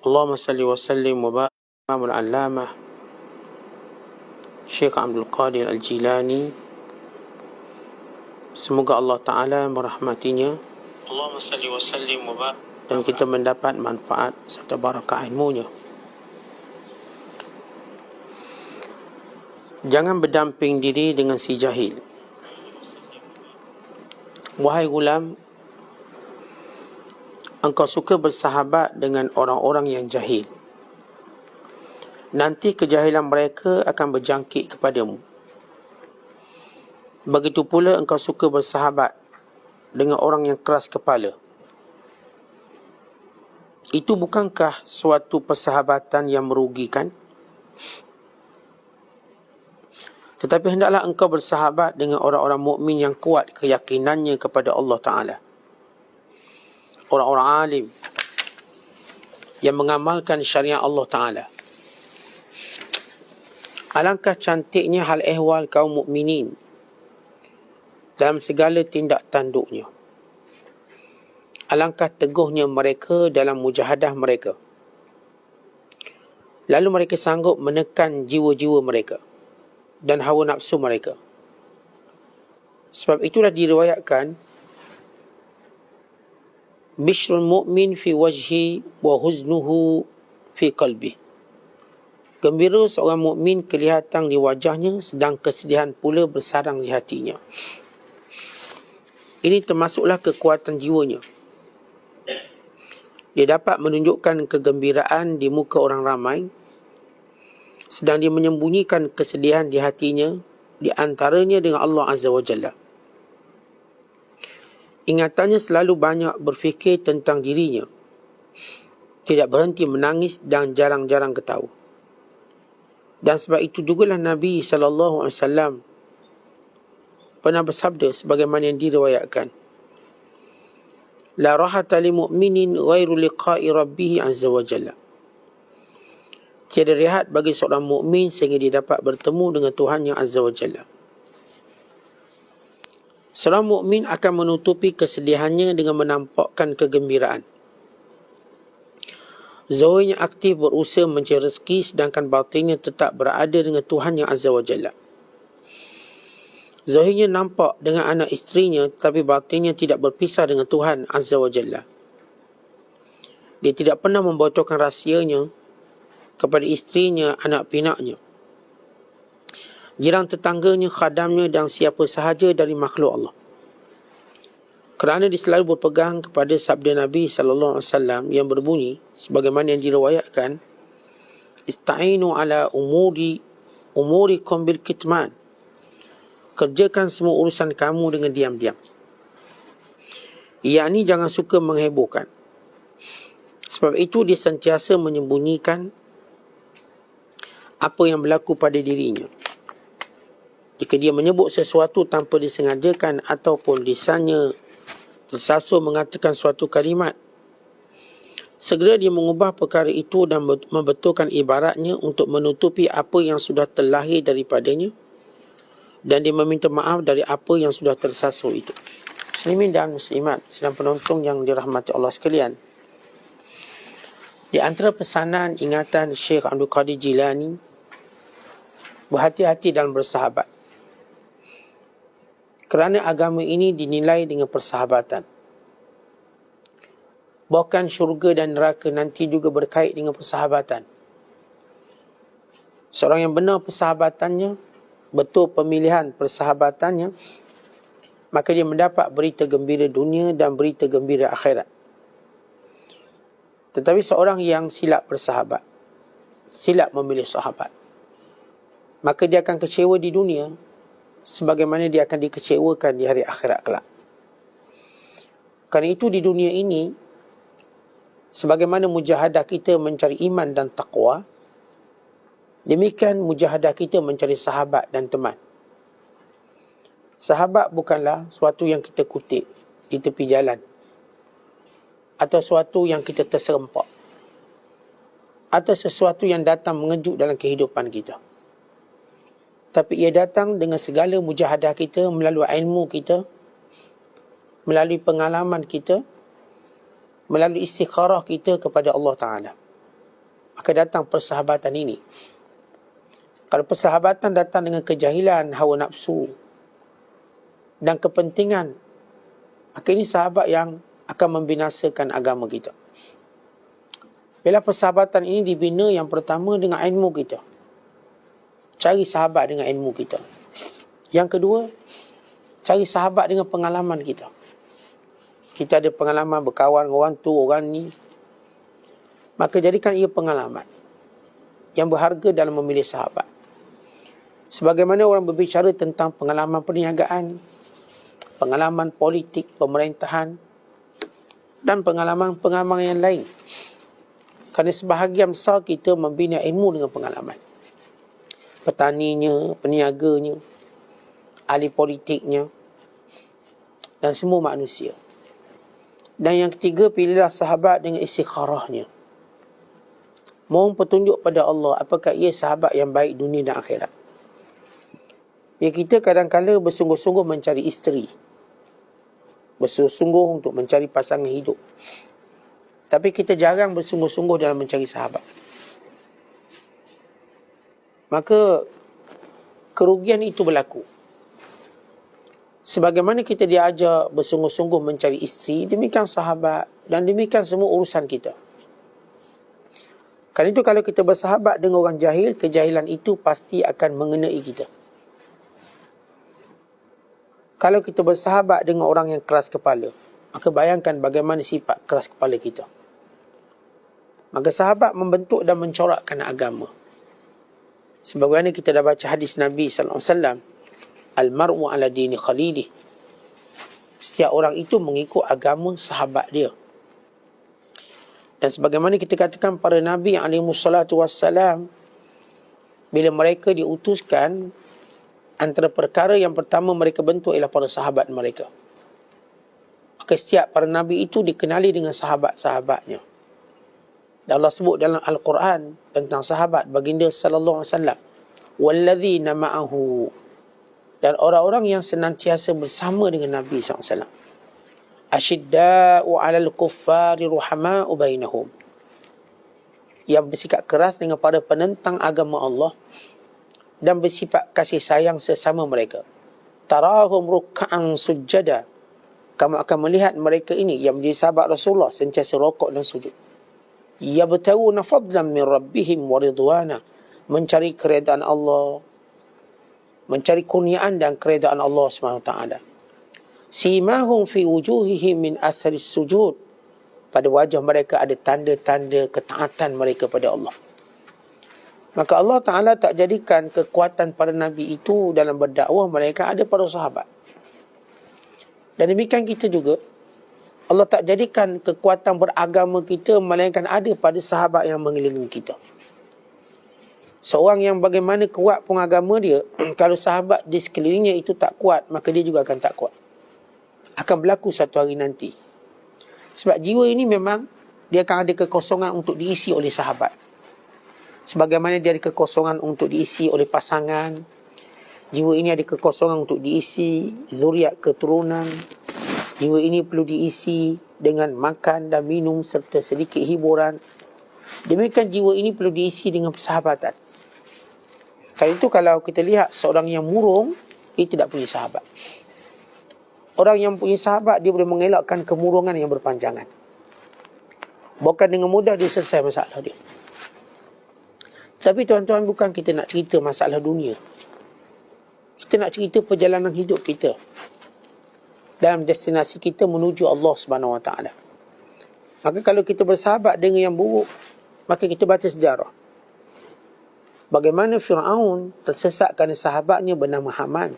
Allahumma salli wa sallim wa barik Imam al-Allamah Syekh Abdul Qadir Al-Jilani, semoga Allah Ta'ala merahmatinya. Allahumma salli wa sallim wa barik, dan kita mendapat manfaat serta barakah ilmunya. Jangan berdamping diri dengan si jahil. Wahai gulam, engkau suka bersahabat dengan orang-orang yang jahil. Nanti kejahilan mereka akan berjangkit kepadamu. Begitu pula engkau suka bersahabat dengan orang yang keras kepala. Itu bukankah suatu persahabatan yang merugikan? Tetapi hendaklah engkau bersahabat dengan orang-orang mukmin yang kuat keyakinannya kepada Allah Ta'ala. Orang-orang alim yang mengamalkan syariat Allah Ta'ala. Alangkah cantiknya hal ehwal kaum mukminin dalam segala tindak tanduknya. Alangkah teguhnya mereka dalam mujahadah mereka. Lalu mereka sanggup menekan jiwa-jiwa mereka dan hawa nafsu mereka. Sebab itulah diriwayatkan, bishrul mu'min fi wajhi wa huznuhu fi qalbi. Gembira seorang mukmin kelihatan di wajahnya, sedang kesedihan pula bersarang di hatinya. Ini termasuklah kekuatan jiwanya. Dia dapat menunjukkan kegembiraan di muka orang ramai, sedang dia menyembunyikan kesedihan di hatinya, di antaranya dengan Allah Azza wa Jalla. Ingatannya selalu banyak berfikir tentang dirinya, tidak berhenti menangis dan jarang-jarang ketawa. Dan sebab itu jugalah Nabi SAW pernah bersabda sebagaimana yang diriwayatkan, la rahata li mu'minin ghairu liqa'i rabbih azza wa jalla. Tiada rehat bagi seorang mukmin sehingga dia dapat bertemu dengan Tuhan yang azza wa jalla. Seorang mukmin akan menutupi kesedihannya dengan menampakkan kegembiraan. Zahirnya aktif berusaha mencari rezeki, sedangkan batinnya tetap berada dengan Tuhan yang azza wa jalla. Zahirnya nampak dengan anak isterinya, tapi batinnya tidak berpisah dengan Tuhan azza wa jalla. Dia tidak pernah membocorkan rahsianya kepada isterinya, anak pinaknya, jiran tetangganya, khadamnya dan siapa sahaja dari makhluk Allah. Kerana dia selalu berpegang kepada sabda Nabi SAW yang berbunyi, sebagaimana yang diriwayatkan, ista'inu ala umurikum bil kitman. Kerjakan semua urusan kamu dengan diam-diam. Yakni jangan suka menghebohkan. Sebab itu dia sentiasa menyembunyikan apa yang berlaku pada dirinya. Jika dia menyebut sesuatu tanpa disengajakan ataupun lisannya tersasul mengatakan suatu kalimat, segera dia mengubah perkara itu dan membetulkan ibaratnya untuk menutupi apa yang sudah terlahir daripadanya, dan dia meminta maaf dari apa yang sudah tersasul itu. Muslimin dan muslimat, sedang penonton yang dirahmati Allah sekalian, di antara pesanan ingatan Syekh Abdul Qadir Jilani, berhati-hati dalam bersahabat. Kerana agama ini dinilai dengan persahabatan. Bahkan syurga dan neraka nanti juga berkait dengan persahabatan. Seorang yang benar persahabatannya, betul pemilihan persahabatannya, maka dia mendapat berita gembira dunia dan berita gembira akhirat. Tetapi seorang yang silap bersahabat, silap memilih sahabat, maka dia akan kecewa di dunia, sebagaimana dia akan dikecewakan di hari akhirat kelak. Kerana itu di dunia ini, sebagaimana mujahadah kita mencari iman dan taqwa, demikian mujahadah kita mencari sahabat dan teman. Sahabat bukanlah suatu yang kita kutip di tepi jalan, atau suatu yang kita terserempak, atau sesuatu yang datang mengejut dalam kehidupan kita. Tapi ia datang dengan segala mujahadah kita, melalui ilmu kita, melalui pengalaman kita, melalui istikharah kita kepada Allah Ta'ala. maka datang persahabatan ini. Kalau persahabatan datang dengan kejahilan, hawa nafsu dan kepentingan, maka ini sahabat yang akan membinasakan agama kita. Bila persahabatan ini dibina, yang pertama dengan ilmu kita. Cari sahabat dengan ilmu kita. Yang kedua, cari sahabat dengan pengalaman kita. Kita ada pengalaman berkawan dengan orang tu, orang ni. Maka jadikan ia pengalaman yang berharga dalam memilih sahabat. Sebagaimana orang berbicara tentang pengalaman perniagaan, pengalaman politik, pemerintahan, dan pengalaman-pengalaman yang lain. Kerana sebahagian besar kita membina ilmu dengan pengalaman. Petaninya, peniaganya, ahli politiknya, dan semua manusia. Dan yang ketiga, pilihlah sahabat dengan istikharahnya. Mohon petunjuk pada Allah, apakah ia sahabat yang baik dunia dan akhirat. Ya, kita kadang-kadang bersungguh-sungguh mencari isteri. Bersungguh-sungguh untuk mencari pasangan hidup. Tapi kita jarang bersungguh-sungguh dalam mencari sahabat. Maka kerugian itu berlaku. Sebagaimana kita diajar bersungguh-sungguh mencari isteri, demikian sahabat dan demikian semua urusan kita. Kerana itu kalau kita bersahabat dengan orang jahil, kejahilan itu pasti akan mengenai kita. Kalau kita bersahabat dengan orang yang keras kepala, maka bayangkan bagaimana sifat keras kepala kita. Maka sahabat membentuk dan mencorakkan agama. Sebagaimana kita dah baca hadis Nabi SAW, Al-mar'u ala dini khalilih. Setiap orang itu mengikut agama sahabat dia. Dan sebagaimana kita katakan para Nabi SAW, bila mereka diutuskan, antara perkara yang pertama mereka bentuk ialah para sahabat mereka. Maka setiap para Nabi itu dikenali dengan sahabat-sahabatnya. Dan Allah sebut dalam Al-Quran tentang sahabat baginda sallallahu alaihi wasallam, walladzina ma'ahu, dan orang-orang yang senantiasa bersama dengan Nabi SAW. Asyidda'u 'alal kuffari ruhama'u bainahum, yang bersikap keras dengan para penentang agama Allah dan bersifat kasih sayang sesama mereka. Tarahum ruk'an sujada, kamu akan melihat mereka ini yang menjadi sahabat Rasulullah sentiasa rokok dan sujud. Yabtaguna fadlan min rabbihim wa ridwana, mencari keredaan Allah, mencari kurniaan dan keredaan Allah SWT. Simahum fi wujuhihim min atharis sujud, pada wajah mereka ada tanda-tanda ketaatan mereka pada Allah. Maka Allah Ta'ala tak jadikan kekuatan para Nabi itu dalam berdakwah mereka ada pada sahabat. Dan demikian kita juga, Allah tak jadikan kekuatan beragama kita melainkan ada pada sahabat yang mengelilingi kita. Seorang yang bagaimana kuat pun agama dia, kalau sahabat di sekelilingnya itu tak kuat, maka dia juga akan tak kuat. Akan berlaku satu hari nanti. Sebab jiwa ini memang dia akan ada kekosongan untuk diisi oleh sahabat. Sebagaimana dia ada kekosongan untuk diisi oleh pasangan, jiwa ini ada kekosongan untuk diisi zuriat keturunan. Jiwa ini perlu diisi dengan makan dan minum serta sedikit hiburan. Demikian jiwa ini perlu diisi dengan persahabatan. Kali itu kalau kita lihat seorang yang murung, dia tidak punya sahabat. Orang yang punya sahabat, dia boleh mengelakkan kemurungan yang berpanjangan. Bukan dengan mudah dia selesai masalah dia. Tapi tuan-tuan, bukan kita nak cerita masalah dunia. Kita nak cerita perjalanan hidup kita dalam destinasi kita menuju Allah SWT. Maka kalau kita bersahabat dengan yang buruk, maka kita baca sejarah. Bagaimana Fir'aun tersesat kerana sahabatnya bernama Haman.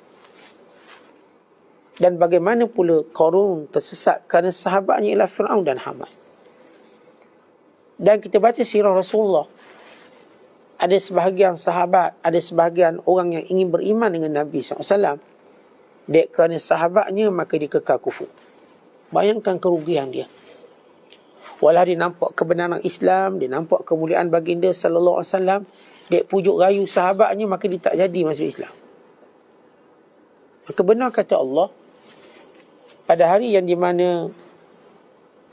Dan bagaimana pula Qarun tersesat kerana sahabatnya ialah Fir'aun dan Haman. Dan kita baca sirah Rasulullah. Ada sebahagian sahabat, ada sebahagian orang yang ingin beriman dengan Nabi SAW. Dek kerana sahabatnya, maka dia kekal kufur. Bayangkan kerugian dia. Walau dia nampak kebenaran Islam, dia nampak kemuliaan baginda sallallahu alaihi wasallam, dek pujuk rayu sahabatnya, maka dia tak jadi masuk Islam. Maka benar kata Allah, pada hari yang di mana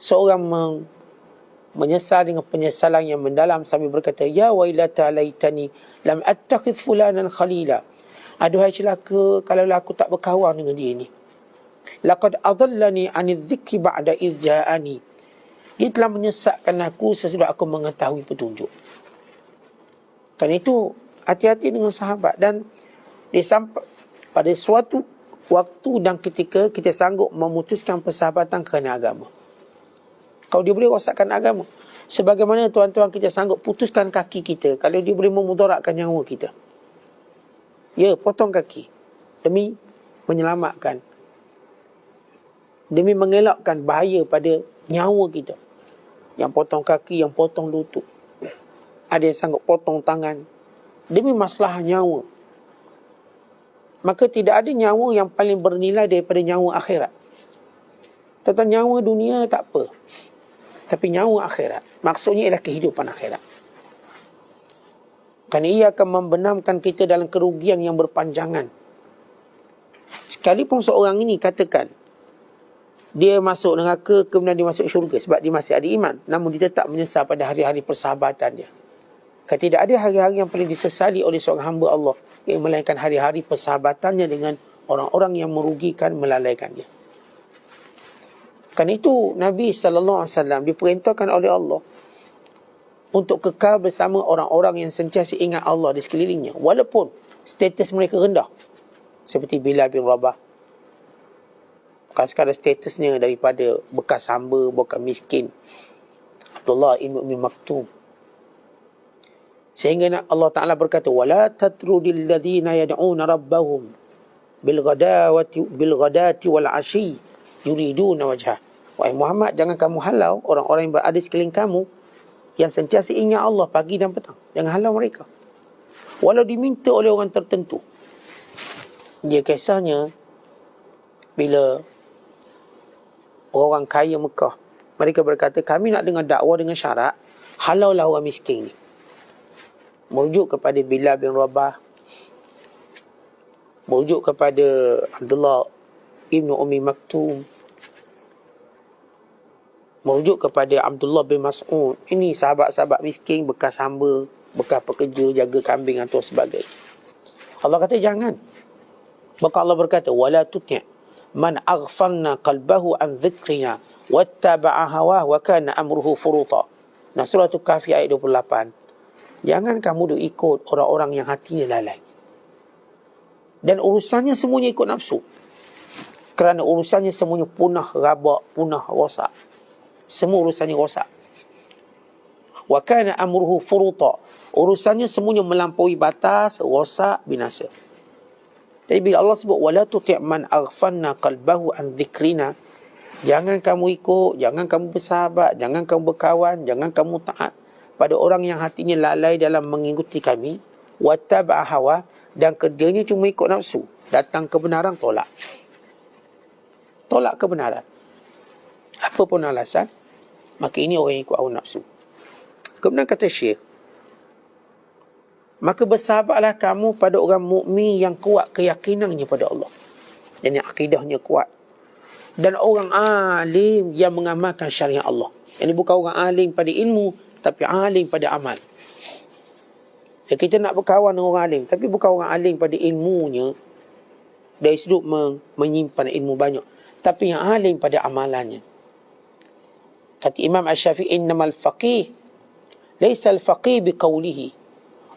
seorang menyesal dengan penyesalan yang mendalam sambil berkata, ya wailata laitani lam attakhidh fulanan khalila. Aduhai celaka kalau aku tak berkawan dengan dia ni. Laqad adallani 'anil dzikri ba'da idh ja'ani. Dia telah menyesatkan aku sesudah aku mengetahui petunjuk. Kerana itu hati-hati dengan sahabat. Dan dia sampai pada suatu waktu dan ketika kita sanggup memutuskan persahabatan kerana agama. Kalau dia boleh rosakkan agama, sebagaimana tuan-tuan kita sanggup putuskan kaki kita kalau dia boleh memudaratkan nyawa kita. Ya, potong kaki demi menyelamatkan, demi mengelakkan bahaya pada nyawa kita. Yang potong kaki, yang potong lutut, ada yang sanggup potong tangan demi masalah nyawa. Maka tidak ada nyawa yang paling bernilai daripada nyawa akhirat. Tentang nyawa dunia tak apa, tapi nyawa akhirat, maksudnya ialah kehidupan akhirat. Kerana ia akan membenamkan kita dalam kerugian yang berpanjangan. Sekalipun seorang ini katakan dia masuk neraka kemudian dia masuk syurga sebab dia masih ada iman, namun dia tetap menyesal pada hari-hari persahabatan dia. Kerana tidak ada hari-hari yang paling disesali oleh seorang hamba Allah yang melainkan hari-hari persahabatannya dengan orang-orang yang merugikan, melalaikan dia. Kerana itu Nabi SAW diperintahkan oleh Allah untuk kekal bersama orang-orang yang sentiasa ingat Allah di sekelilingnya, walaupun status mereka rendah. Seperti Bilal bin Rabah, bukan sekadar statusnya daripada bekas hamba, bukan miskin. Abdullah ibn Ummi Maktum. Sehingga Allah Ta'ala berkata, وَلَا تَتْرُدِ الَّذِينَ يَدْعُونَ رَبَّهُمْ بِالْغَدَاةِ وَالْعَشِيِّ يُرِيدُونَ وَجْهَهُ. Wahai Muhammad, jangan kamu halau orang-orang yang berada di sekeliling kamu yang sentiasa ingat Allah pagi dan petang. Jangan halau mereka, walau diminta oleh orang tertentu. Dia kisahnya bila orang kaya Mekah, mereka berkata, kami nak dengar dakwah dengan syarat halaulah orang miskin ni. Merujuk kepada Bilal bin Rabah, merujuk kepada Abdullah ibn Ummi Maktum, merujuk kepada Abdullah bin Mas'ud. Ini sahabat-sahabat miskin, bekas hamba, bekas pekerja, jaga kambing atau sebagainya. Allah kata jangan. Maka Allah berkata, wala tuti' man aghfalna qalbahu an dhikrina wattaba'a hawah wa kana amruhu furuta. Nah, surah Kahfi ayat 28. Jangan kamu duk ikut orang-orang yang hatinya lalai dan urusannya semuanya ikut nafsu. Kerana urusannya semuanya punah, rabak, punah, rosak. Semua urusannya rosak. Wa kana amruhu furuta. Urusannya semuanya melampaui batas, rosak, binasa. Jadi bila Allah sebut wala tuti' man aghfalna qalbahu an dhikrina, jangan kamu ikut, jangan kamu bersahabat, jangan kamu berkawan, jangan kamu taat pada orang yang hatinya lalai dalam mengikuti kami, wattaba'a hawa, dan kerjanya cuma ikut nafsu. Datang kebenaran tolak. Tolak kebenaran. Apa pun alasan, maka ini orang yang ikut hawa nafsu. Kemudian kata Syekh, maka bersahabatlah kamu pada orang mukmin yang kuat keyakinannya pada Allah dan yang akidahnya kuat, dan orang alim yang mengamalkan syariat Allah. Ini bukan orang alim pada ilmu, tapi alim pada amal. Ya, kita nak berkawan dengan orang alim, tapi bukan orang alim pada ilmunya, dari sudut menyimpan ilmu banyak, tapi yang alim pada amalannya. Kata Imam Asy-Syafi'i, innamal faqih laisa al-faqih biqaulihi.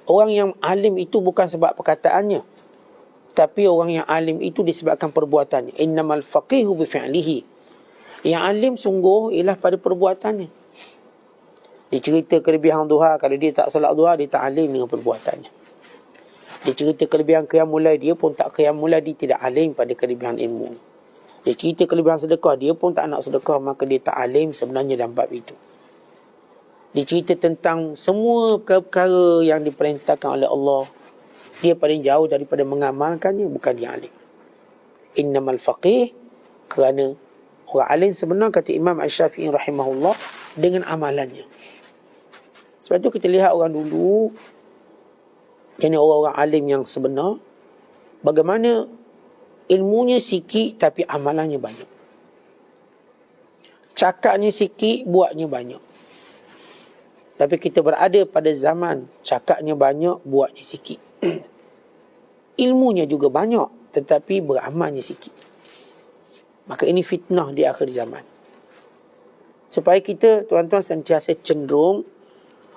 Orang yang alim itu bukan sebab perkataannya, tapi orang yang alim itu disebabkan perbuatannya. Innamal faqihu bi fi'lihi. Yang alim sungguh ialah pada perbuatannya. Dia cerita kelebihan duha, kalau dia tak salat duha, dia tak alim dengan perbuatannya. Dia cerita kelebihan qiyamul lail, dia pun tak qiyamul lail, dia tidak alim pada kelebihan ilmu. Dia cerita kelebihan sedekah, dia pun tak nak sedekah, maka dia tak alim sebenarnya dalam bab itu. Dia cerita tentang semua perkara yang diperintahkan oleh Allah, dia paling jauh daripada mengamalkannya, bukan dia alim. Innamal faqih, kerana orang alim sebenar, kata Imam Asy-Syafi'i rahimahullah, dengan amalannya. Sebab tu kita lihat orang dulu, jadi orang-orang alim yang sebenar, bagaimana ilmunya sikit tapi amalannya banyak. Cakapnya sikit, buatnya banyak. Tapi kita berada pada zaman cakapnya banyak, buatnya sikit. Ilmunya juga banyak, tetapi beramalnya sikit. Maka ini fitnah di akhir zaman. Supaya kita, tuan-tuan, sentiasa cenderung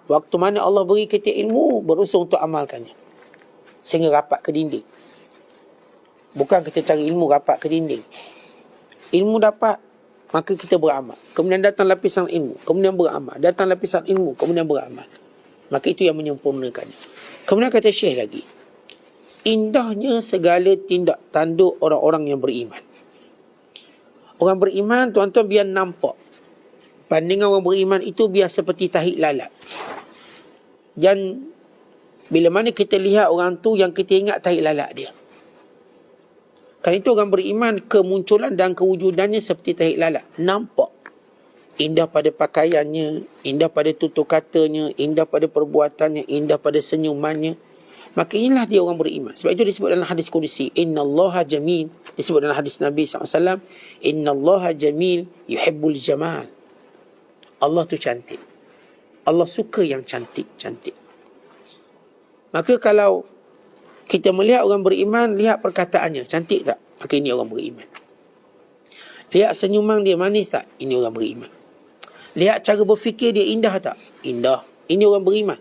waktu mana Allah beri kita ilmu, berusaha untuk amalkannya. Sehingga rapat ke dinding. Bukan kita cari ilmu rapat ke dinding. Ilmu dapat, maka kita beramal. Kemudian datang lapisan ilmu, kemudian beramal. Datang lapisan ilmu, kemudian beramal. Maka itu yang menyempurnakannya. Kemudian kata Syekh lagi, indahnya segala tindak tanduk orang-orang yang beriman. Orang beriman, tuan-tuan, biar nampak. Pandangan orang beriman itu biar seperti tahi lalat. Dan bila mana kita lihat orang tu, yang kita ingat tahi lalat dia. Kerana itu orang beriman, kemunculan dan kewujudannya seperti tahi lalat. Nampak. Indah pada pakaiannya, indah pada tutur katanya, indah pada perbuatannya, indah pada senyumannya. Maka inilah dia orang beriman. Sebab itu disebut dalam hadis Qudsi, Innallaha jamil. Disebut dalam hadis Nabi SAW, Innallaha jamil yuhibbul jamal. Allah tu cantik. Allah suka yang cantik-cantik. Maka kalau kita melihat orang beriman, lihat perkataannya, cantik tak? Maka ini orang beriman. Lihat senyuman dia, manis tak? Ini orang beriman. Lihat cara berfikir dia, indah tak? Indah. Ini orang beriman.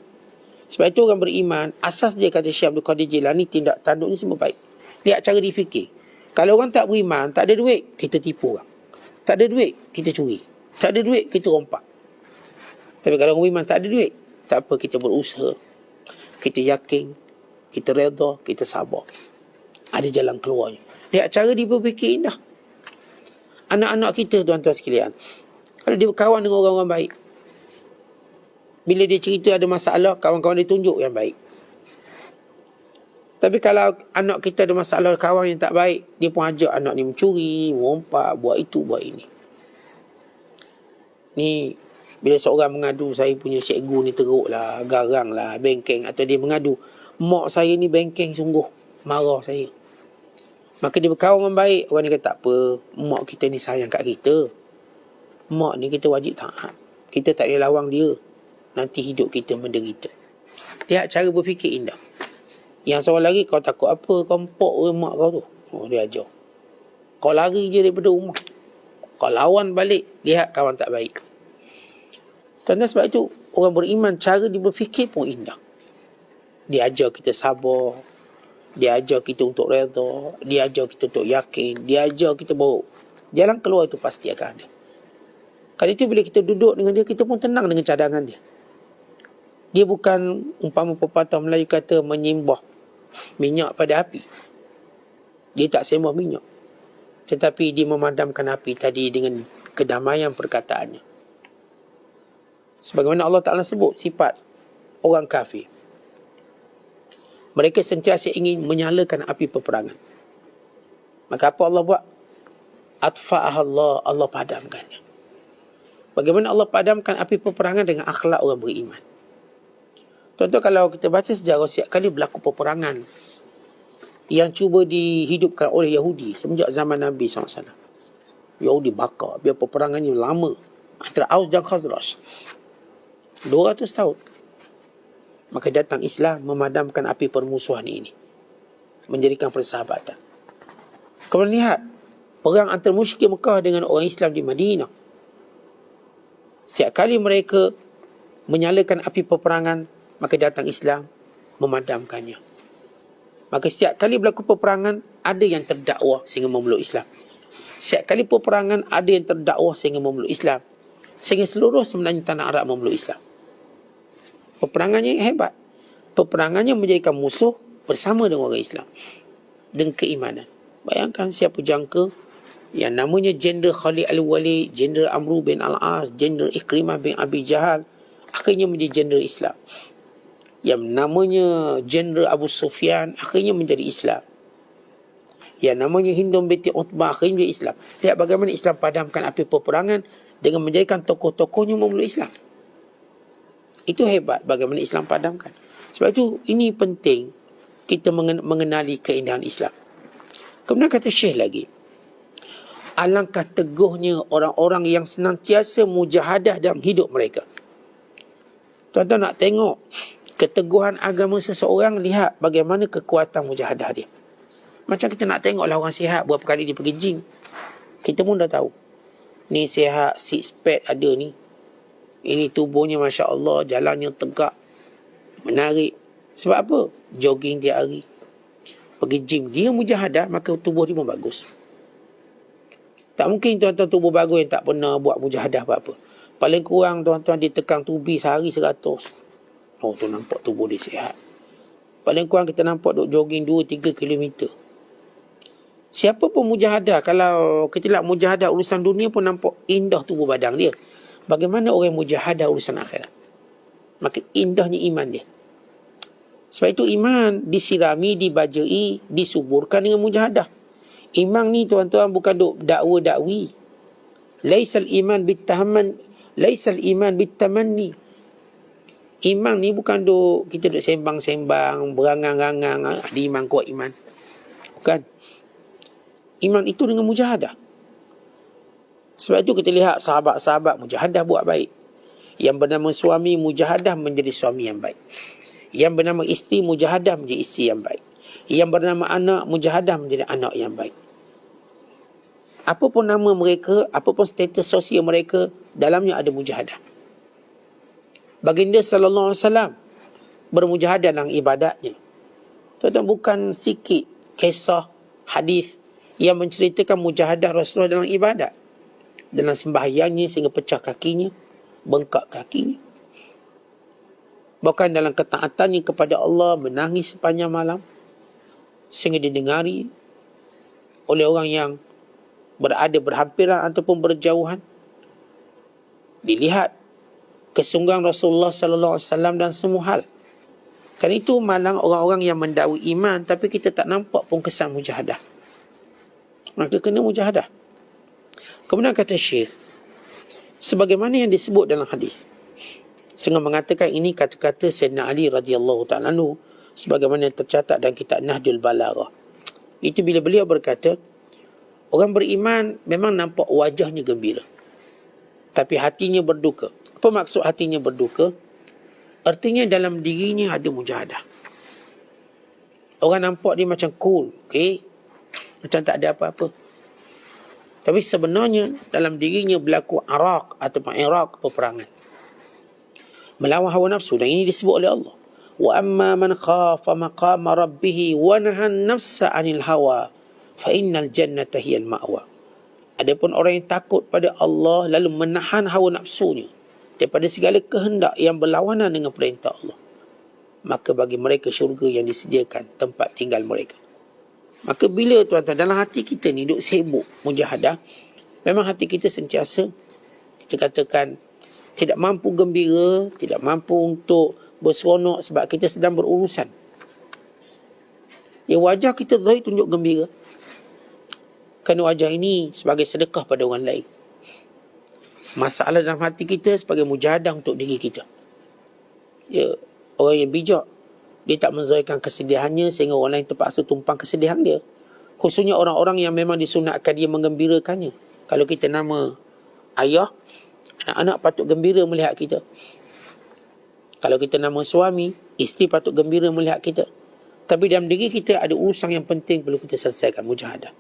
Sebab itu orang beriman, asas dia, kata Syekh Abdul Qadir Jilani, tindak tanduk ni semua baik. Lihat cara dia fikir. Kalau orang tak beriman, tak ada duit, kita tipu orang. Tak ada duit, kita curi. Tak ada duit, kita rompak. Tapi kalau orang beriman tak ada duit, tak apa, kita berusaha. Kita yakin, kita redha, kita sabar. Ada jalan keluarnya. Lihat cara dia berfikir, indah. Anak-anak kita, tuan-tuan sekalian, kalau dia berkawan dengan orang-orang baik, bila dia cerita ada masalah, kawan-kawan dia tunjuk yang baik. Tapi kalau anak kita ada masalah, kawan yang tak baik, dia pun ajak anak ni mencuri, merompak, buat itu, buat ini. Ni, bila seorang mengadu, saya punya cikgu ni teruk lah, garang lah, bengkeng. Atau dia mengadu, mak saya ni bengkeng sungguh, marah saya. Maka dia berkawan dengan baik. Orang ni kata, tak apa, mak kita ni sayang kat kita. Mak ni kita wajib taat. Kita tak boleh lawang dia. Nanti hidup kita menderita. Lihat cara berfikir indah. Yang seorang lagi, kau takut apa? Kau empok ke mak kau tu? Oh, dia ajar. Kau lari je daripada rumah. Kau lawan balik. Lihat kawan tak baik. Tuan-tuan, sebab itu orang beriman, cara dia berfikir pun indah. Dia ajar kita sabar. Dia ajar kita untuk redha. Dia ajar kita untuk yakin. Dia ajar kita bahawa jalan keluar itu pasti akan ada. Kali itu bila kita duduk dengan dia, kita pun tenang dengan cadangan dia. Dia bukan umpama pepatah Melayu kata menyimbah minyak pada api. Dia tak sembah minyak. Tetapi dia memadamkan api tadi dengan kedamaian perkataannya. Sebagaimana Allah Ta'ala sebut sifat orang kafir. Mereka sentiasa ingin menyalakan api peperangan. Maka apa Allah buat? Atfa'ah Allah padamkannya. Bagaimana Allah padamkan api peperangan? Dengan akhlak orang beriman. Contoh kalau kita baca sejarah, setiap kali berlaku peperangan yang cuba dihidupkan oleh Yahudi semenjak zaman Nabi SAW. Yahudi bakar, biar peperangannya lama antara Aus dan Khazraj. 200 tahun. Maka datang Islam memadamkan api permusuhan ini. Menjadikan persahabatan. Kemudian lihat perang antara musyrik Mekah dengan orang Islam di Madinah. Setiap kali mereka menyalakan api peperangan, maka datang Islam memadamkannya. Maka setiap kali berlaku peperangan, ada yang terdakwa sehingga memeluk Islam. Setiap kali peperangan, ada yang terdakwa sehingga memeluk Islam. Sehingga seluruh sebenarnya tanah Arab memeluk Islam. Peperangannya hebat. Peperangannya menjadikan musuh bersama dengan orang Islam. Dengan keimanan. Bayangkan siapa jangka yang namanya Jenderal Khalid Al-Walid, Jenderal Amru bin Al-As, Jenderal Ikrimah bin Abi Jahal, akhirnya menjadi Jenderal Islam. Yang namanya Jenderal Abu Sufyan, akhirnya menjadi Islam. Yang namanya Hindun binti Utbah, akhirnya menjadi Islam. Lihat bagaimana Islam padamkan api peperangan dengan menjadikan tokoh-tokohnya memeluk Islam. Itu hebat bagaimana Islam padamkan. Sebab itu ini penting kita mengenali keindahan Islam. Kemudian kata Syekh lagi, alangkah teguhnya orang-orang yang senantiasa mujahadah dalam hidup mereka. Tuan-tuan nak tengok keteguhan agama seseorang, lihat bagaimana kekuatan mujahadah dia. Macam kita nak tengoklah orang sihat berapa kali dia pergi gym. Kita pun dah tahu. Ni sihat, six pack ada ni. Ini tubuhnya Masya Allah, jalannya tegak, menarik. Sebab apa? Jogging tiap hari, pergi gym. Dia mujahadah, maka tubuh dia pun bagus. Tak mungkin tuan-tuan tubuh bagus yang tak pernah buat mujahadah apa-apa. Paling kurang tuan-tuan dia tekang tubi sehari 100. Oh, tu nampak tubuh dia sihat. Paling kurang kita nampak duk jogging 2-3 km. Siapa pun mujahadah. Kalau kita lihat mujahadah urusan dunia pun nampak indah tubuh badan dia. Bagaimana orang mujahadah urusan akhirat? Maka indahnya iman dia. Sebab itu iman disirami, dibajai, disuburkan dengan mujahadah. Iman ni tuan-tuan bukan duk dakwa-dakwi. Laisal iman bitamanni. Iman ni bukan duk kita duk sembang-sembang, berangang-angang, ada iman kuat iman. Bukan. Iman itu dengan mujahadah. Sebab itu kita lihat sahabat-sahabat mujahadah buat baik. Yang bernama suami mujahadah menjadi suami yang baik. Yang bernama isteri mujahadah menjadi isteri yang baik. Yang bernama anak mujahadah menjadi anak yang baik. Apapun nama mereka, apapun status sosial mereka, dalamnya ada mujahadah. Baginda sallallahu alaihi wasallam bermujahadah dalam ibadatnya. Tuan-tuan, bukan sikit kisah hadis yang menceritakan mujahadah Rasulullah dalam ibadat. Dalam sembahyangnya sehingga pecah kakinya, bengkak kakinya. Bahkan dalam ketaatannya kepada Allah, menangis sepanjang malam sehingga didengari oleh orang yang berada berhampiran ataupun berjauhan. Dilihat kesungguhan Rasulullah sallallahu alaihi wasallam dan semua hal. Kan itu malang orang-orang yang mendakwa iman tapi kita tak nampak pun kesan mujahadah. Maka kena mujahadah. Kemudian kata Syekh, sebagaimana yang disebut dalam hadis, sehingga mengatakan ini kata-kata Sayyidina Ali radhiyallahu ta'ala anhu, sebagaimana yang tercatat dalam kitab Nahjul Balaghah. Itu bila beliau berkata, orang beriman memang nampak wajahnya gembira, tapi hatinya berduka. Apa maksud hatinya berduka? Artinya dalam dirinya ada mujahadah. Orang nampak dia macam cool, okay? Macam tak ada apa-apa. Tapi sebenarnya dalam dirinya berlaku arak ataupun iraq, peperangan. Melawan hawa nafsu. Dan ini disebut oleh Allah. Wa amma man khafa maqama rabbih wa nahan nafsa 'anil hawa fa innal jannata hiyal ma'wa. Adapun orang yang takut pada Allah lalu menahan hawa nafsunya daripada segala kehendak yang berlawanan dengan perintah Allah, maka bagi mereka syurga yang disediakan tempat tinggal mereka. Maka bila tuan-tuan dalam hati kita ni duk sibuk mujahadah, memang hati kita sentiasa kita katakan tidak mampu gembira, tidak mampu untuk berseronok sebab kita sedang berurusan. Ya, wajah kita zahir tunjuk gembira, kerana wajah ini sebagai sedekah pada orang lain. Masalah dalam hati kita sebagai mujahadah untuk diri kita. Ya, orang yang bijak, dia tak menzahirkan kesedihannya sehingga orang lain terpaksa tumpang kesedihan dia. Khususnya orang-orang yang memang disunatkan dia menggembirakannya. Kalau kita nama ayah, anak-anak patut gembira melihat kita. Kalau kita nama suami, isteri patut gembira melihat kita. Tapi dalam diri kita ada urusan yang penting perlu kita selesaikan, mujahadah.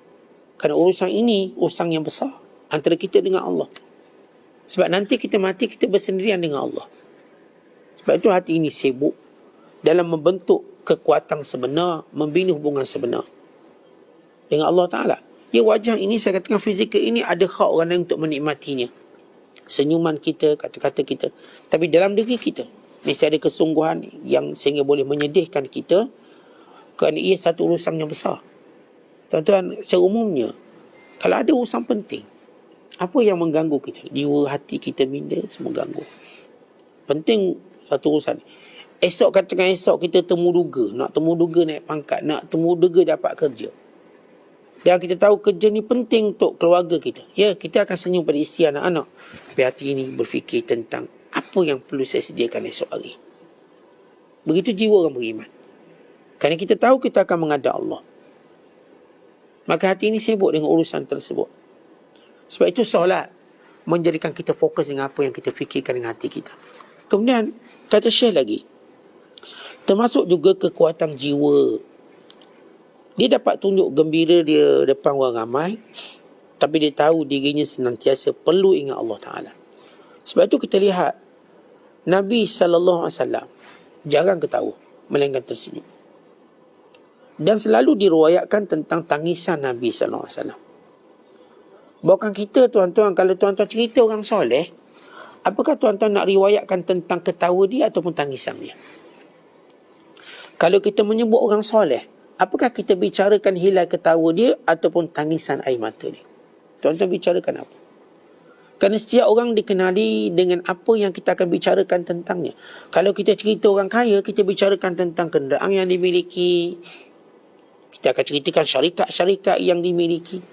Kerana urusan ini urusan yang besar antara kita dengan Allah. Sebab nanti kita mati, kita bersendirian dengan Allah. Sebab itu hati ini sibuk dalam membentuk kekuatan sebenar, membina hubungan sebenar dengan Allah Ta'ala. Ya, wajah ini, saya katakan fizikal ini ada hak orang lain untuk menikmatinya. Senyuman kita, kata-kata kita. Tapi dalam diri kita mesti ada kesungguhan yang sehingga boleh menyedihkan kita, kerana ia satu urusan yang besar. Tuan-tuan, secara umumnya, kalau ada urusan penting, apa yang mengganggu kita? Jiwa, hati kita minda, semua ganggu. Penting satu urusan. Esok katakan esok kita temuduga, nak temuduga naik pangkat, nak temuduga dapat kerja. Dan kita tahu kerja ni penting untuk keluarga kita. Ya, kita akan senyum pada isteri, anak-anak. Tapi hati ini berfikir tentang apa yang perlu saya sediakan esok hari. Begitu jiwa orang beriman. Kerana kita tahu kita akan menghadap Allah. Maka hati ini sibuk dengan urusan tersebut. Sebab itu solat menjadikan kita fokus dengan apa yang kita fikirkan dengan hati kita. Kemudian kata Syekh lagi, termasuk juga kekuatan jiwa. Dia dapat tunjuk gembira dia depan orang ramai, tapi dia tahu dirinya senantiasa perlu ingat Allah Ta'ala. Sebab itu kita lihat Nabi SAW jarang ketawa, melainkan tersenyum. Dan selalu diruayatkan tentang tangisan Nabi SAW. Bukan kita tuan-tuan, kalau tuan-tuan cerita orang soleh, apakah tuan-tuan nak riwayatkan tentang ketawa dia ataupun tangisan dia? Kalau kita menyebut orang soleh, apakah kita bicarakan hilal ketawa dia ataupun tangisan air mata dia? Tuan-tuan bicarakan apa? Kerana setiap orang dikenali dengan apa yang kita akan bicarakan tentangnya. Kalau kita cerita orang kaya, kita bicarakan tentang kenderaan yang dimiliki. Kita akan ceritakan syarikat-syarikat yang dimiliki.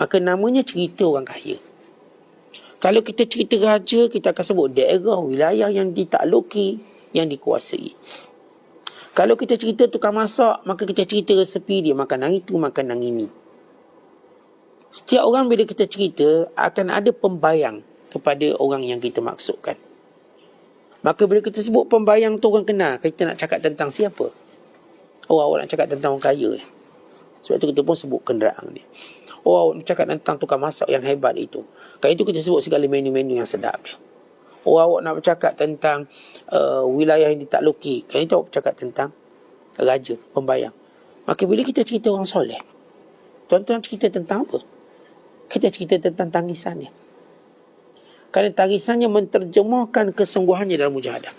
Maka namanya cerita orang kaya. Kalau kita cerita raja, kita akan sebut daerah, wilayah yang ditakluki, yang dikuasai. Kalau kita cerita tukang masak, maka kita cerita resepi dia, makanan itu, makanan ini. Setiap orang bila kita cerita, akan ada pembayang kepada orang yang kita maksudkan. Maka bila kita sebut pembayang tu orang kenal, kita nak cakap tentang siapa? Oh, awak nak cakap tentang orang kaya. Sebab tu kita pun sebut kenderaan dia. Oh, awak nak cakap tentang tukang masak yang hebat itu. Kan itu kita sebut segala menu-menu yang sedap dia. Oh, awak nak bercakap tentang wilayah yang ditakluki. Kan itu awak bercakap tentang raja, pembayang. Maka bila kita cerita orang soleh, tuan-tuan cerita tentang apa? Kita cerita tentang tangisannya. Kerana tangisannya menterjemahkan kesungguhannya dalam mujahadah.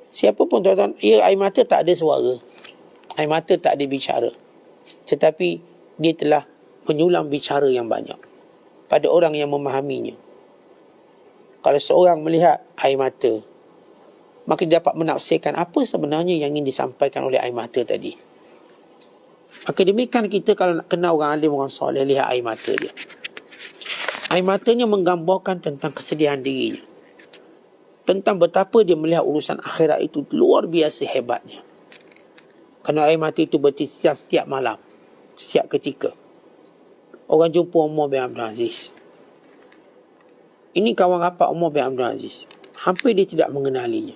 Siapa pun tuan-tuan, air mata tak ada suara. Air mata tak ada bicara. Tetapi dia telah menyulam bicara yang banyak pada orang yang memahaminya. Kalau seorang melihat air mata, maka dia dapat menafsirkan apa sebenarnya yang ingin disampaikan oleh air mata tadi. Maka demikian kita kalau nak kenal orang alim, orang soleh, lihat air mata dia. Air matanya menggambarkan tentang kesedihan dirinya. Tentang betapa dia melihat urusan akhirat itu luar biasa hebatnya. Kerana air mata itu bertitisan setiap malam, setiap ketika. Orang jumpa Umar bin Abdul Aziz. Ini kawan rapat Umar bin Abdul Aziz. Hampir dia tidak mengenalinya.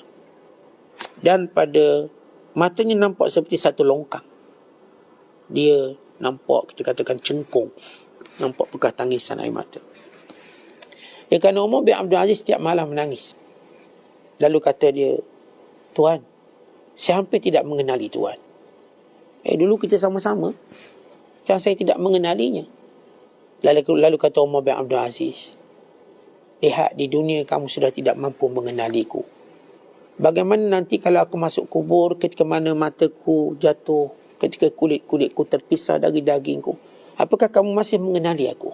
Dan pada matanya nampak seperti satu longkang. Dia nampak, kita katakan cengkung. Nampak bekas tangisan air mata. Ya, kerana Umar bin Abdul Aziz setiap malam menangis. Lalu kata dia, Tuan, saya hampir tidak mengenali Tuan. Dulu kita sama-sama. Sekarang saya tidak mengenalinya. Lalu kata Umar bin Abdul Aziz, lihat di dunia kamu sudah tidak mampu mengenaliku. Bagaimana nanti kalau aku masuk kubur, ketika mana mataku jatuh, ketika kulit-kulitku terpisah dari dagingku, apakah kamu masih mengenali aku?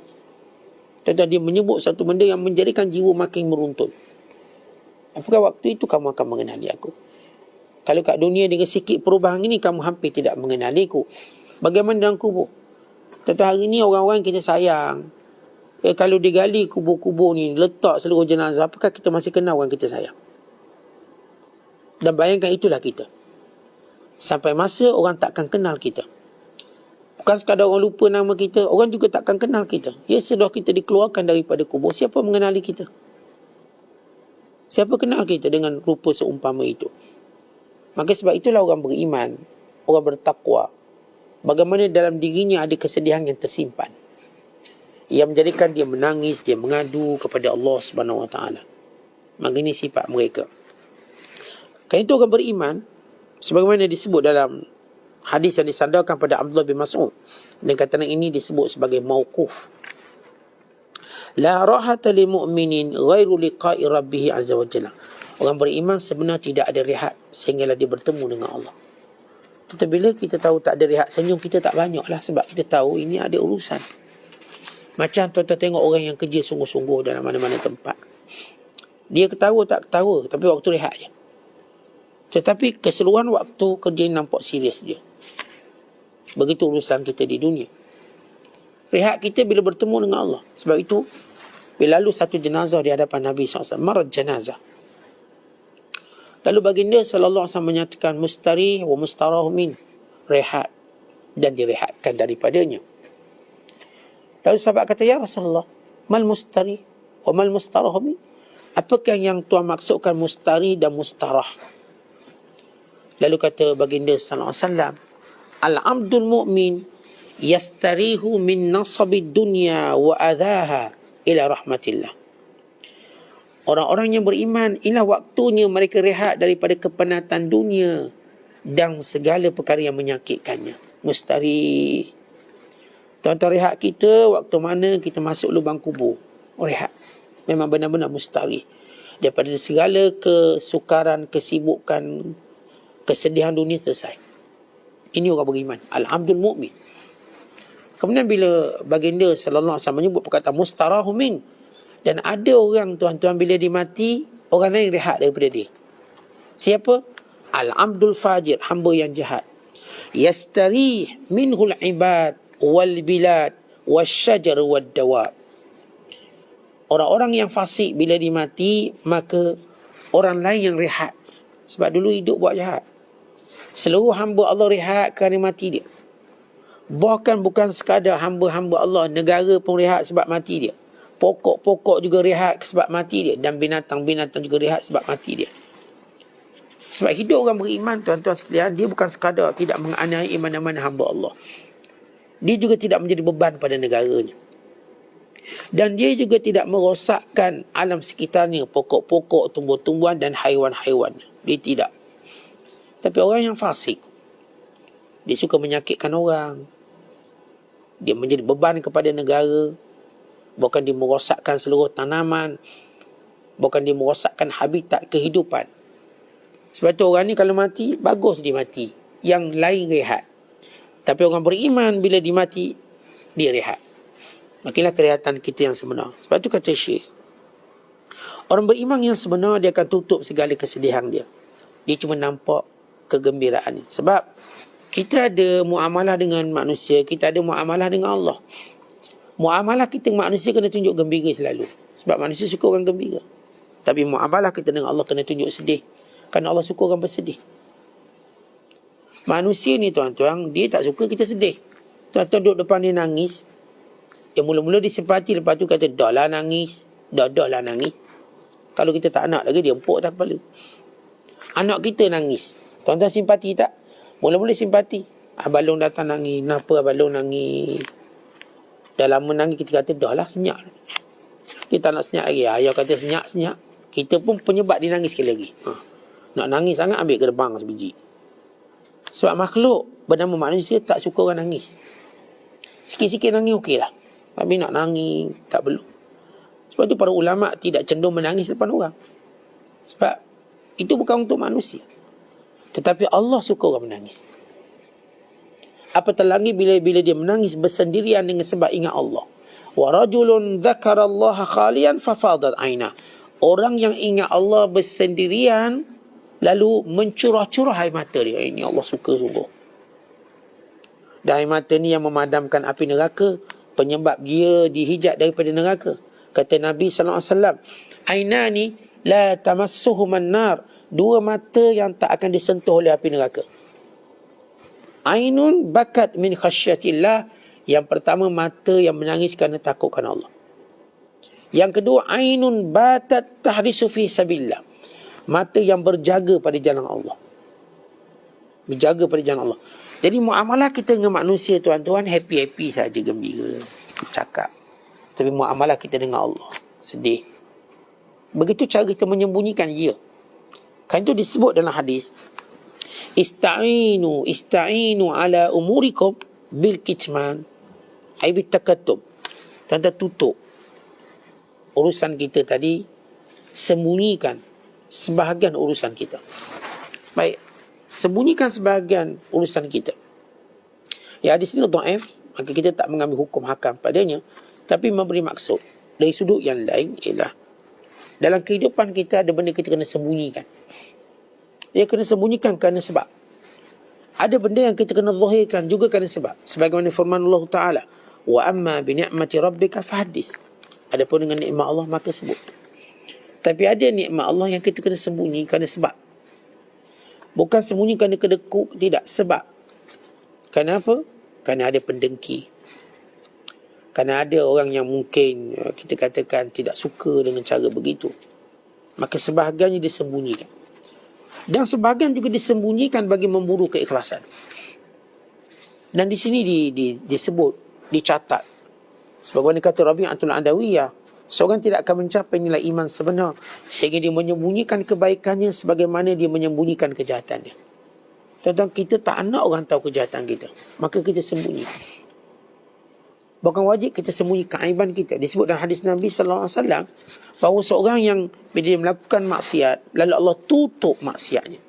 Dan dia menyebut satu benda yang menjadikan jiwa makin meruntun. Apakah waktu itu kamu akan mengenali aku? Kalau kat dunia dengan sikit perubahan ini, kamu hampir tidak mengenaliku. Bagaimana dalam kubur? Tentu hari ini orang-orang kita sayang. Kalau digali kubur-kubur ni, letak seluruh jenazah, apakah kita masih kenal orang kita sayang? Dan bayangkan itulah kita. Sampai masa orang takkan kenal kita. Bukan sekadar orang lupa nama kita, orang juga takkan kenal kita. Ya, setelah kita dikeluarkan daripada kubur, siapa mengenali kita? Siapa kenal kita dengan rupa seumpama itu? Maka sebab itulah orang beriman, orang bertakwa, bagaimana dalam dirinya ada kesedihan yang tersimpan, yang menjadikan dia menangis, dia mengadu kepada Allah Subhanahu Wa Taala. Maka ini sifat mereka. Kerana itu orang beriman, sebagaimana disebut dalam hadis yang disandarkan pada Abdullah bin Mas'ud, dan kata ini disebut sebagai mauquf. La rahata lil mu'minin ghairu liqa'i rabbih azza wa jalla. Orang beriman sebenarnya tidak ada rehat sehinggalah dia bertemu dengan Allah. Tetapi bila kita tahu tak ada rehat, senyum kita tak banyak lah, sebab kita tahu ini ada urusan. Macam tuan-tuan tengok orang yang kerja sungguh-sungguh dalam mana-mana tempat. Dia ketawa tak ketawa, tapi waktu rehat je. Tetapi keseluruhan waktu kerja nampak serius dia. Begitu urusan kita di dunia. Rehat kita bila bertemu dengan Allah. Sebab itu, bila lalu satu jenazah di hadapan Nabi SAW, marad jenazah. Lalu baginda SAW menyatakan mustari wa mustarahu min, rehat dan direhatkan daripadanya. Lalu sahabat kata, ya Rasulullah, mal mustari wa mal mustarahu min? Apakah yang Tuhan maksudkan mustari dan mustarah? Lalu kata baginda sallallahu alaihi wasallam, al-abdul mu'min yastarihu min nasabid dunya wa adhaha ila rahmatillah. Orang-orang yang beriman, inilah waktunya mereka rehat daripada kepenatan dunia dan segala perkara yang menyakitkannya. Mustari. Tuan-tuan, rehat kita waktu mana kita masuk lubang kubur. Rehat. Memang benar-benar mustari. Daripada segala kesukaran, kesibukan, kesedihan dunia selesai. Ini orang beriman. Al-abdul mu'min. Kemudian bila baginda sallallahu alaihi wasallam menyebut perkataan mustarahu min, dan ada orang, tuan-tuan, bila dia mati, orang lain rehat daripada dia. Siapa? Al-abdul fajir, hamba yang jahat. Yastarih minhul ibad wal bilad wasyajar wad dawab. Orang-orang yang fasik bila dia mati, maka orang lain yang rehat. Sebab dulu hidup buat jahat. Seluruh hamba Allah rehat kerana mati dia. Bahkan bukan sekadar hamba-hamba Allah, negara pun rehat sebab mati dia. Pokok-pokok juga rehat sebab mati dia. Dan binatang-binatang juga rehat sebab mati dia. Sebab hidup orang beriman, tuan-tuan sekalian, dia bukan sekadar tidak menganiaya mana-mana hamba Allah. Dia juga tidak menjadi beban pada negaranya. Dan dia juga tidak merosakkan alam sekitarnya, pokok-pokok, tumbuh-tumbuhan dan haiwan-haiwan. Dia tidak. Tapi orang yang fasik, dia suka menyakitkan orang. Dia menjadi beban kepada negara. Bukan dia merosakkan seluruh tanaman. Bukan dia merosakkan habitat kehidupan. Sebab tu orang ni kalau mati, bagus dia mati. Yang lain rehat. Tapi orang beriman bila dia mati, dia rehat. Makinlah kelihatan kita yang sebenar. Sebab tu kata Syekh, orang beriman yang sebenar, dia akan tutup segala kesedihan dia. Dia cuma nampak kegembiraan. Sebab kita ada muamalah dengan manusia, kita ada muamalah dengan Allah. Muamalah kita dengan manusia kena tunjuk gembira selalu. Sebab manusia suka orang gembira. Tapi muamalah kita dengan Allah kena tunjuk sedih. Kerana Allah suka orang bersedih. Manusia ni, tuan-tuan, dia tak suka kita sedih. Tuan-tuan duduk depan dia nangis. Dia mula-mula dia simpati, lepas tu kata, dah lah nangis. Dah lah nangis. Kalau kita tak nak lagi, dia empuk tak kepala. Anak kita nangis. Tuan-tuan simpati tak? Mula-mula simpati. Abang datang nangis. Kenapa abang nangis? Dah lama nangis, kita kata, dah lah senyap. Dia tak nak senyap lagi. Ayah kata senyap-senyap. Kita pun penyebab dia nangis sekali lagi. Nak nangis sangat, ambil gerbang sebiji. Sebab makhluk bernama manusia tak suka orang nangis. Sikit-sikit nangis okey lah. Tapi nak nangis, tak perlu. Sebab tu para ulama' tidak cenderung menangis depan orang. Sebab itu bukan untuk manusia. Tetapi Allah suka orang menangis. Apatah lagi bila dia menangis bersendirian dengan sebab ingat Allah. Wa rajulun dzakarallaha khalian fafadat aina. Orang yang ingat Allah bersendirian lalu mencurah-curah air mata dia. Ini Allah suka sungguh. Dan air mata ni yang memadamkan api neraka, penyebab dia dihijab daripada neraka. Kata Nabi sallallahu alaihi wasallam, ainani la tamassuhuman nar. Dua mata yang tak akan disentuh oleh api neraka. Ainun bakat min khasyatillah. Yang pertama, mata yang menangis kerana takutkan Allah. Yang kedua, ainun batat tahrisu fi sabilillah. Mata yang berjaga pada jalan Allah. Berjaga pada jalan Allah. Jadi muamalah kita dengan manusia, tuan-tuan, happy-happy saja, gembira, cakap. Tapi muamalah kita dengan Allah, sedih. Begitu cara kita menyembunyikan ia. Kan itu disebut dalam hadis, Ista'inu ala umurikum bil kitman. Ai bit takatub. Tanda tutup urusan kita tadi, sembunyikan sebahagian urusan kita. Baik, sembunyikan sebahagian urusan kita. Ya, hadis ini dhaif, maka kita tak mengambil hukum hakam padanya, tapi memberi maksud. Dari sudut yang lain ialah dalam kehidupan kita ada benda kita kena sembunyikan. Dia kena sembunyikan kerana sebab. Ada benda yang kita kena zahirkan juga kerana sebab. Sebagaimana firman Allah Ta'ala, wa amma bi ni'mati rabbika fahaddits. Adapun dengan nikmat Allah maka sebut. Tapi ada nikmat Allah yang kita kena sembunyi kerana sebab. Bukan sembunyi kerana kedekut, tidak, sebab. Kenapa? Kerana ada pendengki. Kerana ada orang yang mungkin kita katakan tidak suka dengan cara begitu. maka sebahagiannya disembunyikan. Dan sebahagian juga disembunyikan bagi memburu keikhlasan. Dan di sini disebut, dicatat. Sebagaimana kata Rabi'atul Adawiyah, seorang tidak akan mencapai nilai iman sebenar sehingga dia menyembunyikan kebaikannya sebagaimana dia menyembunyikan kejahatannya. Tentang kita tak nak orang tahu kejahatan kita, maka kita sembunyi. Bukan wajib kita sembunyi keaiban kita. Disebut dalam hadis Nabi SAW bahawa seorang yang bila dia melakukan maksiat, lalu Allah tutup maksiatnya,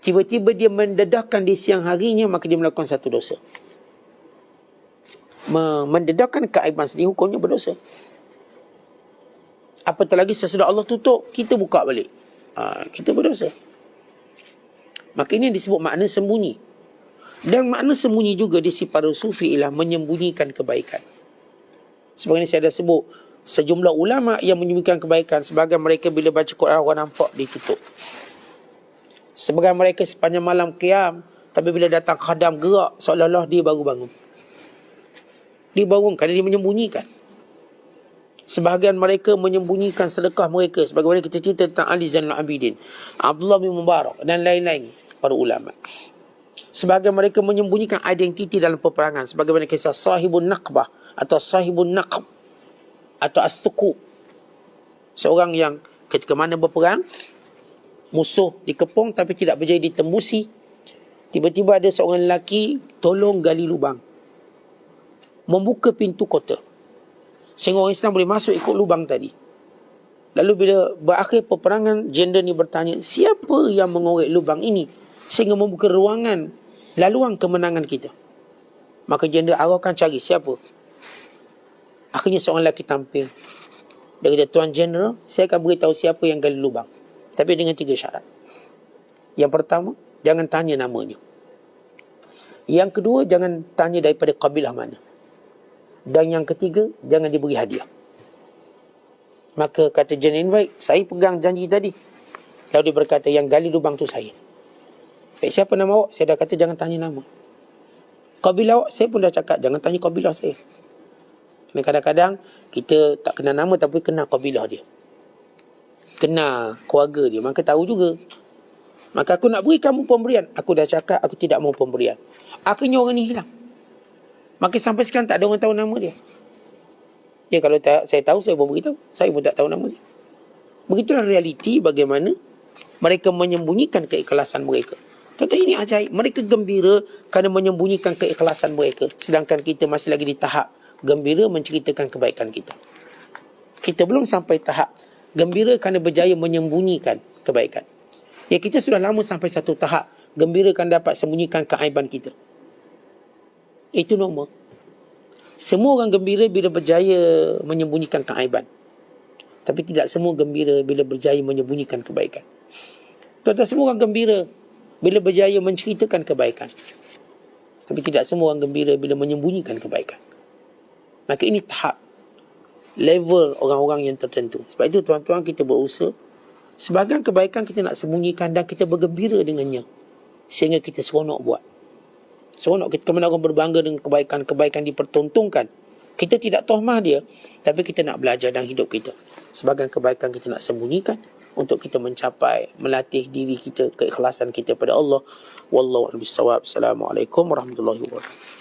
tiba-tiba dia mendedahkan di siang harinya, maka dia melakukan satu dosa. Mendedahkan keaiban sendiri, hukumnya berdosa. Apatah lagi sesudah Allah tutup, kita buka balik, kita berdosa. Maka ini disebut makna sembunyi. Dan makna sembunyi juga di sisi para sufi ialah menyembunyikan kebaikan. Sebagaimana saya dah sebut, sejumlah ulama yang menyembunyikan kebaikan, sebagian mereka bila baca Quran orang nampak ditutup. Sebagian mereka sepanjang malam qiyam, tapi bila datang khadam gerak seolah-olah dia baru bangun. Dia bangun kerana dia menyembunyikan. Sebahagian mereka menyembunyikan sedekah mereka, sebagaimana kita cerita tentang Ali Zainal Abidin, Abdullah bin Mubarak dan lain-lain para ulama. Sebahagian mereka menyembunyikan identiti dalam peperangan, sebagaimana kisah Sahibun Naqbah atau Sahibun Naqb atau As-Suku. Seorang yang ketika mana berperang, musuh dikepung tapi tidak berjaya ditembusi. Tiba-tiba ada seorang lelaki tolong gali lubang, membuka pintu kota, sehingga orang Islam boleh masuk ikut lubang tadi. Lalu bila berakhir peperangan, jenderal ni bertanya, siapa yang mengorek lubang ini sehingga membuka ruangan laluan kemenangan kita? Maka jenderal arahkan cari siapa. Akhirnya seorang lelaki tampil. Dia kata, Tuan Jenderal, saya akan beritahu siapa yang gali lubang, tapi dengan 3 syarat. Yang pertama, jangan tanya namanya. Yang kedua, jangan tanya daripada kabilah mana. Dan yang ketiga, jangan diberi hadiah. Maka kata Jenderal, baik, saya pegang janji tadi. Lalu dia berkata, yang gali lubang tu saya. Baik, siapa nama awak? Saya dah kata jangan tanya nama. Kabilah awak? Saya pun dah cakap jangan tanya kabilah saya. Kerana kadang-kadang kita tak kenal nama tapi kenal kabilah dia, kenal keluarga dia, maka tahu juga. Maka aku nak beri kamu pemberian, aku dah cakap aku tidak mau pemberian. Akhirnya orang ni hilang. Maka sampai sekarang tak ada orang tahu nama dia. Ya, kalau saya tahu, saya pun beritahu. Saya pun tak tahu nama dia. Begitulah realiti bagaimana mereka menyembunyikan keikhlasan mereka. Tetapi ini ajaib. Mereka gembira kerana menyembunyikan keikhlasan mereka, sedangkan kita masih lagi di tahap gembira menceritakan kebaikan kita. Kita belum sampai tahap gembira kerana berjaya menyembunyikan kebaikan. Ya, kita sudah lama sampai satu tahap gembira kerana dapat sembunyikan keaiban kita. Itu normal. Semua orang gembira bila berjaya menyembunyikan keaiban, tapi tidak semua gembira bila berjaya menyembunyikan kebaikan. Tuan-tuan, semua orang gembira bila berjaya menceritakan kebaikan, tapi tidak semua orang gembira bila menyembunyikan kebaikan. Maka ini tahap, level orang-orang yang tertentu. Sebab itu tuan-tuan, kita berusaha sebahagian kebaikan kita nak sembunyikan dan kita bergembira dengannya, sehingga kita seronok buat. Seronok kita, kemana orang berbangga dengan kebaikan-kebaikan dipertontonkan. Kita tidak tohmah dia, tapi kita nak belajar dalam hidup kita. Sebahagian kebaikan kita nak sembunyikan untuk kita mencapai, melatih diri kita, keikhlasan kita pada Allah. Wallahu a'lam bissawab. Assalamualaikum warahmatullahi wabarakatuh.